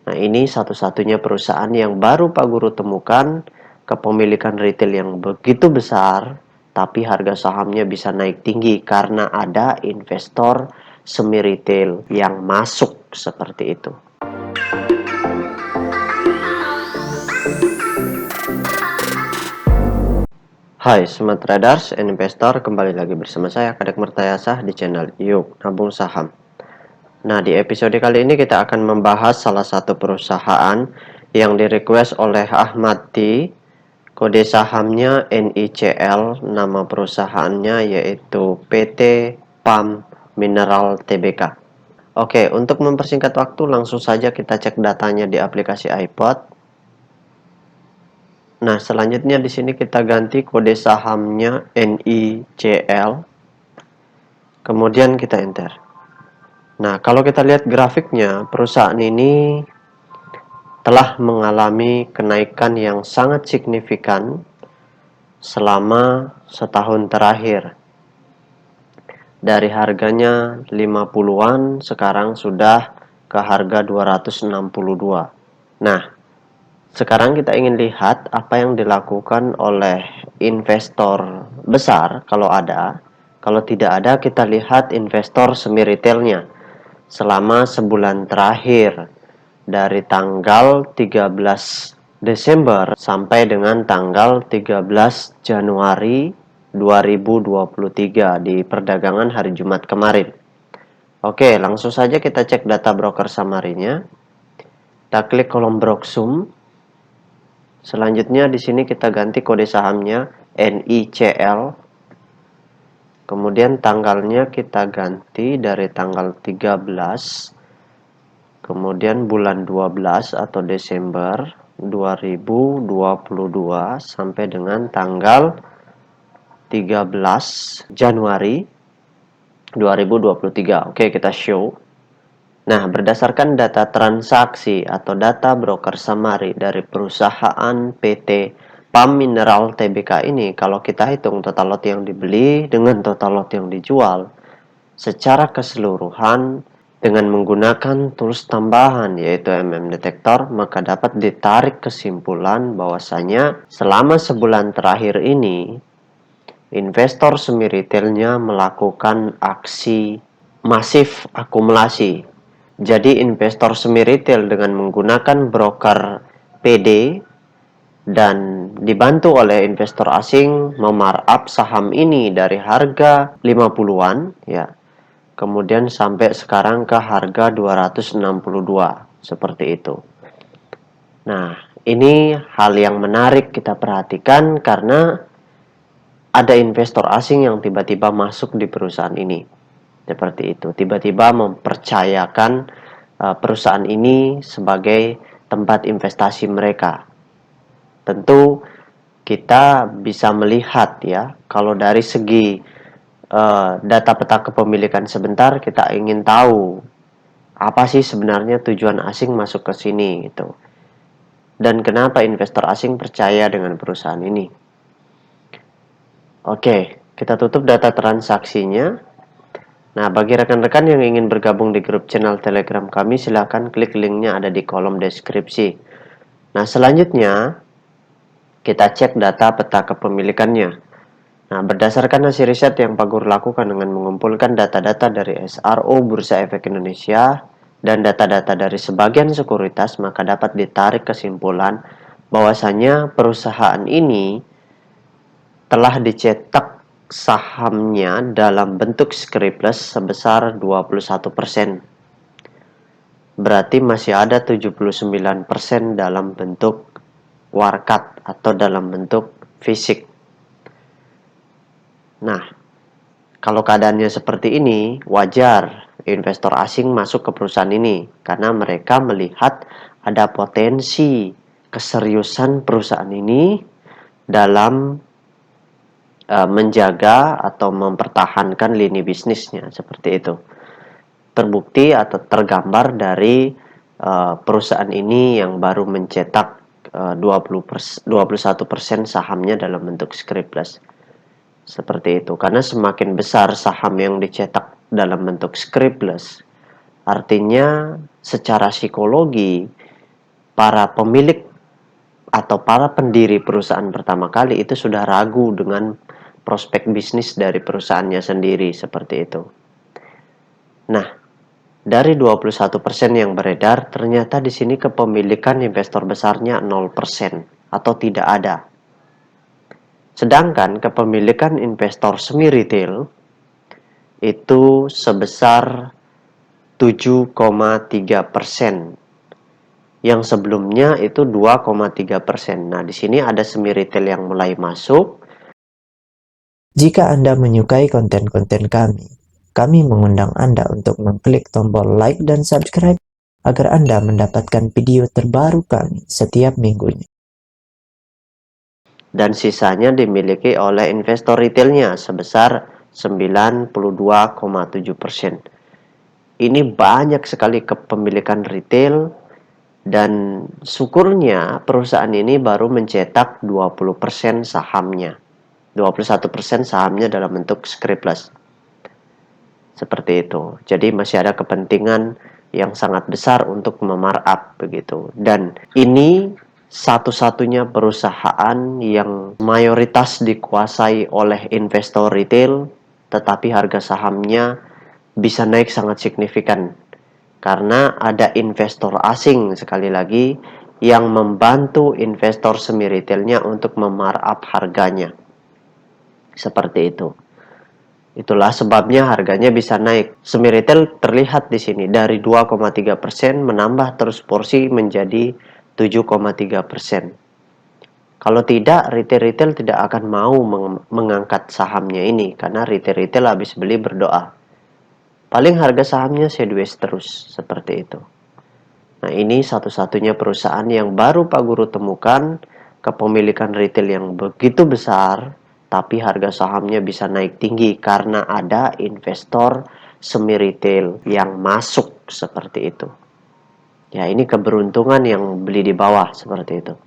Nah, ini satu-satunya perusahaan yang baru Pak Guru temukan kepemilikan retail yang begitu besar, tapi harga sahamnya bisa naik tinggi karena ada investor semi retail yang masuk seperti itu. Hai Smart Traders and Investor, kembali lagi bersama saya Kadek Murtayasah di channel Yuk Nabung Saham. Nah, di episode kali ini kita akan membahas salah satu perusahaan yang direquest oleh Ahmad T. Kode sahamnya NICL, nama perusahaannya yaitu PT PAM Mineral Tbk. Oke, untuk mempersingkat waktu langsung saja kita cek datanya di aplikasi iPod. Nah, selanjutnya di sini kita ganti kode sahamnya NICL. Kemudian kita enter. Nah, kalau kita lihat grafiknya, perusahaan ini telah mengalami kenaikan yang sangat signifikan selama setahun terakhir. Dari harganya 50-an, sekarang sudah ke harga 262. Nah, sekarang kita ingin lihat apa yang dilakukan oleh investor besar kalau ada. Kalau tidak ada, kita lihat investor semi retailnya selama sebulan terakhir dari tanggal 13 Desember sampai dengan tanggal 13 Januari 2023 di perdagangan hari Jumat kemarin. Oke, langsung saja kita cek data broker summary-nya. Kita klik kolom Broksum. Selanjutnya di sini kita ganti kode sahamnya NICL. Kemudian tanggalnya kita ganti dari tanggal 13. Kemudian bulan 12 atau Desember 2022 sampai dengan tanggal 13 Januari 2023. Oke, kita show. Nah, berdasarkan data transaksi atau data broker summary dari perusahaan PT PAM Mineral Tbk ini, kalau kita hitung total lot yang dibeli dengan total lot yang dijual secara keseluruhan dengan menggunakan tools tambahan yaitu Detektor, maka dapat ditarik kesimpulan bahwasanya selama sebulan terakhir ini investor semi retailnya melakukan aksi masif akumulasi. Jadi investor semi retail dengan menggunakan broker PD dan dibantu oleh investor asing memarkup saham ini dari harga 50-an ya. Kemudian sampai sekarang ke harga 262 seperti itu. Nah, ini hal yang menarik kita perhatikan karena ada investor asing yang tiba-tiba masuk di perusahaan ini. Seperti itu, tiba-tiba mempercayakan perusahaan ini sebagai tempat investasi mereka. Tentu kita bisa melihat ya, kalau dari segi data peta kepemilikan sebentar, kita ingin tahu apa sih sebenarnya tujuan asing masuk ke sini gitu. Dan kenapa investor asing percaya dengan perusahaan ini. Oke, kita tutup data transaksinya. Nah, bagi rekan-rekan yang ingin bergabung di grup channel Telegram kami, silahkan klik linknya ada di kolom deskripsi. Nah, selanjutnya kita cek data peta kepemilikannya. Nah, berdasarkan hasil riset yang Pak Guru lakukan dengan mengumpulkan data-data dari SRO Bursa Efek Indonesia dan data-data dari sebagian sekuritas, maka dapat ditarik kesimpulan bahwasanya perusahaan ini telah dicetak sahamnya dalam bentuk scriptless sebesar 21%. Berarti masih ada 79% dalam bentuk warkat atau dalam bentuk fisik. Nah, kalau keadaannya seperti ini, wajar investor asing masuk ke perusahaan ini karena mereka melihat ada potensi keseriusan perusahaan ini dalam menjaga atau mempertahankan lini bisnisnya seperti itu. Terbukti atau tergambar dari perusahaan ini yang baru mencetak 21% sahamnya dalam bentuk scriptless. Seperti itu. Karena semakin besar saham yang dicetak dalam bentuk scriptless, artinya secara psikologi para pemilik atau para pendiri perusahaan pertama kali itu sudah ragu dengan prospek bisnis dari perusahaannya sendiri, seperti itu. Nah, dari 21% yang beredar, ternyata di sini kepemilikan investor besarnya 0% atau tidak ada. Sedangkan kepemilikan investor semi retail itu sebesar 7,3%. Yang sebelumnya itu 2,3%. Nah, di sini ada semi retail yang mulai masuk. Jika Anda menyukai konten-konten kami mengundang Anda untuk mengklik tombol like dan subscribe agar Anda mendapatkan video terbaru kami setiap minggunya. Dan sisanya dimiliki oleh investor retailnya sebesar 92,7%. Ini banyak sekali kepemilikan retail, dan syukurnya perusahaan ini baru mencetak 20% sahamnya. 21% sahamnya dalam bentuk scriptless. Seperti itu. Jadi masih ada kepentingan yang sangat besar untuk memarkup begitu. Dan ini satu-satunya perusahaan yang mayoritas dikuasai oleh investor retail, tetapi harga sahamnya bisa naik sangat signifikan karena ada investor asing, sekali lagi, yang membantu investor semi retailnya untuk memarkup harganya. Seperti itu. Itulah sebabnya harganya bisa naik. Semi retail terlihat di sini dari 2,3% menambah terus porsi menjadi 7,3%. Kalau tidak, retail-retail tidak akan mau mengangkat sahamnya ini karena retail-retail habis beli berdoa. Paling harga sahamnya sideways terus, seperti itu. Nah, ini satu-satunya perusahaan yang baru Pak Guru temukan kepemilikan retail yang begitu besar, tapi harga sahamnya bisa naik tinggi karena ada investor semi retail yang masuk, seperti itu. Ya, ini keberuntungan yang beli di bawah, seperti itu.